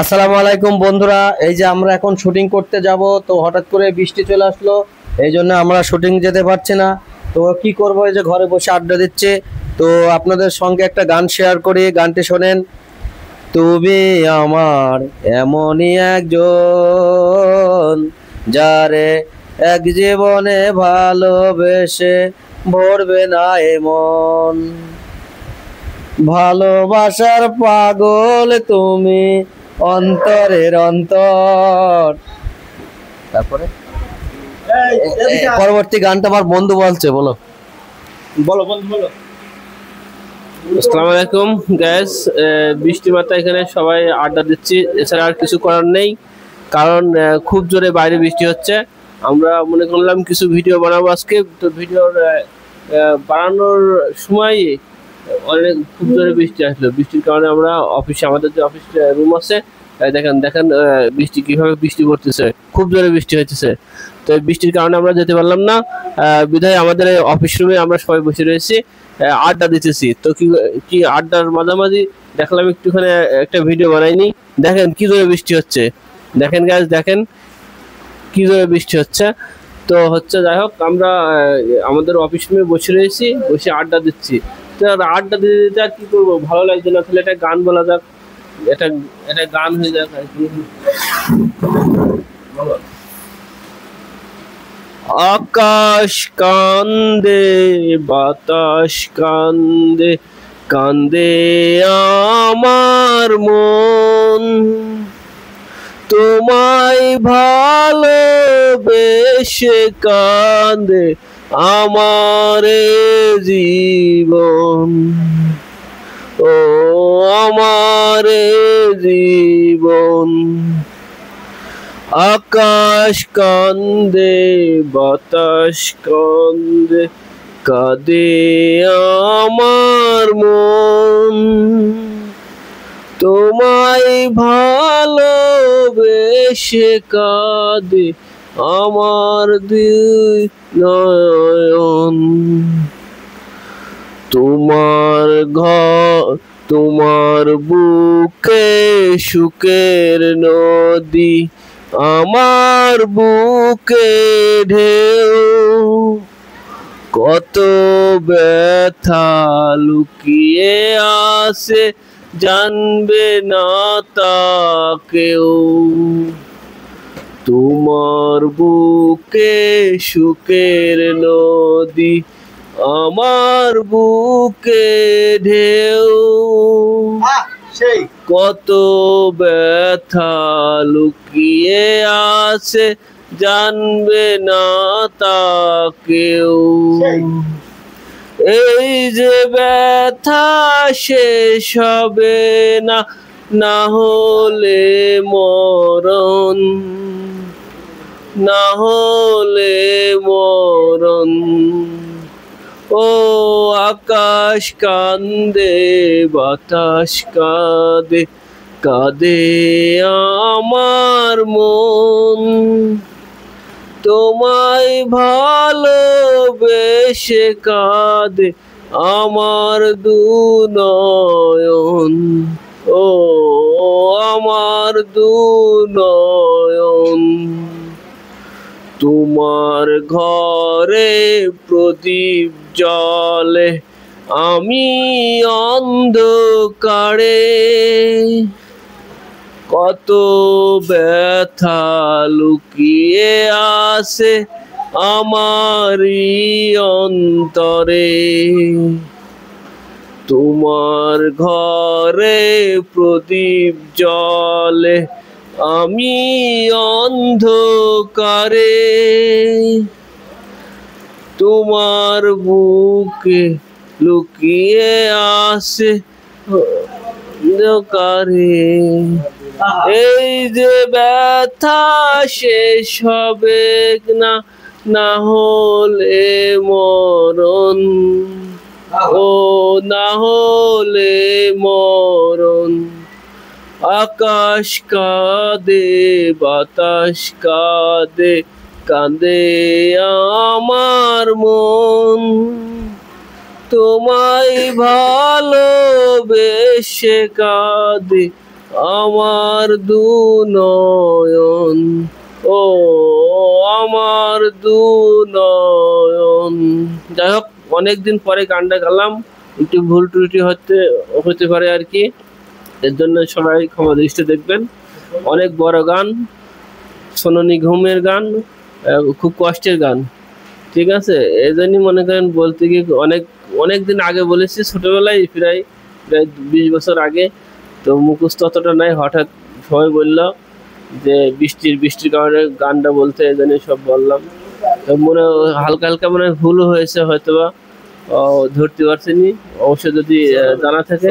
আসসালামু আলাইকুম বন্ধুরা, এই যে আমরা এখন শুটিং করতে যাব, তো হঠাৎ করে বৃষ্টি চলে আসলো, এই জন্য আমরা শুটিং যেতে পারছি না। তো কি করব, এই যে ঘরে বসে আড্ডা দিচ্ছে। তো আপনাদের সঙ্গে একটা গান শেয়ার করি, গানটি শোনেন। তুমি আমার এমনই একজন, যারে এক জীবনে ভালোবেসে ভরবে না এমন। ভালোবাসার পাগল তুমি, অন্তরের অন্তর। তারপরে পরবর্তী গানটা আমার বন্ধু বলছে, বলো বলো বন্ধু বলো। আসসালামু আলাইকুম গ্যাস। বৃষ্টি মাত্রা এখানে সবাই আড্ডা দিচ্ছি, এছাড়া আর কিছু করার নেই, কারণ খুব জোরে বাইরে বৃষ্টি হচ্ছে। আমরা মনে করলাম কিছু ভিডিও বানাবো আজকে। তো ভিডিওর বানানোর সময় অনেক খুব জোরে বৃষ্টি আসলো। বৃষ্টির কারণে আমরা অফিসে, আমাদের যে অফিস রুম আছে, দেখেন দেখেন বৃষ্টি কিভাবে বৃষ্টি পড়তেছে, খুব জোরে বৃষ্টি হইতেছে। তো বৃষ্টির কারণে আমরা যেতে পারলাম না, বিধায় আমাদের অফিস রুমে আমরা সবাই বসে রয়েছি, আড্ডা দিতেছি। তো কি আড্ডার মাঝামাঝি দেখলাম একটুখানি একটা ভিডিও বানাইনি। দেখেন কি জোরে বৃষ্টি হচ্ছে, দেখেন গাছ, দেখেন কি জোরে বৃষ্টি হচ্ছে। তো হচ্ছে, যাই হোক, আমরা আমাদের অফিস রুমে বসে রয়েছি, বসে আড্ডা দিচ্ছি। তো আড্ডা দিতে দিতে আর কি করবো, ভালো লাগছে না, তাহলে একটা গান বলা যাক, এটা এটা গান হয়ে যাক আর কি। আকাশ কান্দে, বাতাস কান্দে, কান্দে আমার মন, তোমায় ভালোবেসে কান্দে আমার জীবন, ও আমার জীবন। আকাশ কান্দে, বাতাস কান্দে, কাঁদে আমার মন, তোমায় ভালোবেসে কাঁদে আমার দুই নয়ন। তোমার ঘর, তোমার বুকে সুখের নদী, আমার বুকে ঢেউ, কত ব্যথা লুকিয়ে আছে, জানবে না তা কেউ। তোমার বুকে সুখের নদী, আমার বুকে ঢেউ, কত ব্যথা লুকিয়ে আছে, জানবে না তা কেউ। এই যে ব্যথা শেষ হবে না, না হলে মরণ, না হলে মরণ। ও আকাশ কান্দে, বাতাস কাঁদে, কাঁদে আমার মন, তোমায় ভালোবেসে কাঁদে আমার দু নয়ন, ও আমার দু নয়ন। তোমার ঘরে প্রদীপ জ্বলে, আমি অন্ধকারে, কত ব্যথা লুকিয়ে আছে আমারই অন্তরে। তোমার ঘরে প্রদীপ জ্বলে, আমি অন্ধকারে, তোমার বুকে লুকিয়ে আছে অন্ধকারে। এই যে ব্যথা শেষ হবে না, না হলে মরণ, ও না হলে মরণ। আকাশ কাঁদে, বাতাস কাঁদে, কাঁদে আমার মন, তোমায় ভালোবেসে কাঁদে আমার দু নয়ন, ও আমার দু নয়ন। যাই হোক, অনেকদিন পরে গানটা গালাম, একটু ভুল ত্রুটি হতে পারে আর কি, এর জন্য সবাই ক্ষমা দৃষ্টি দেখবেন। অনেক বড় গান, সোনু নিগমের গান, খুব কষ্টের গান, ঠিক আছে। এই জন্যই মনে করেন বলতে গিয়ে অনেক দিন আগে বলেছি, ছোটবেলায় প্রায় 20 বছর আগে, তো মুখস্থ অতটা নাই। হঠাৎ সবাই বলল যে বৃষ্টির কারণে গানটা বলতে, এই জন্য সব বললাম। তো মনে হালকা হালকা মনে ভুল হয়েছে হয়তোবা, ধরতে পারছেনি। অবশ্যই যদি জানা থাকে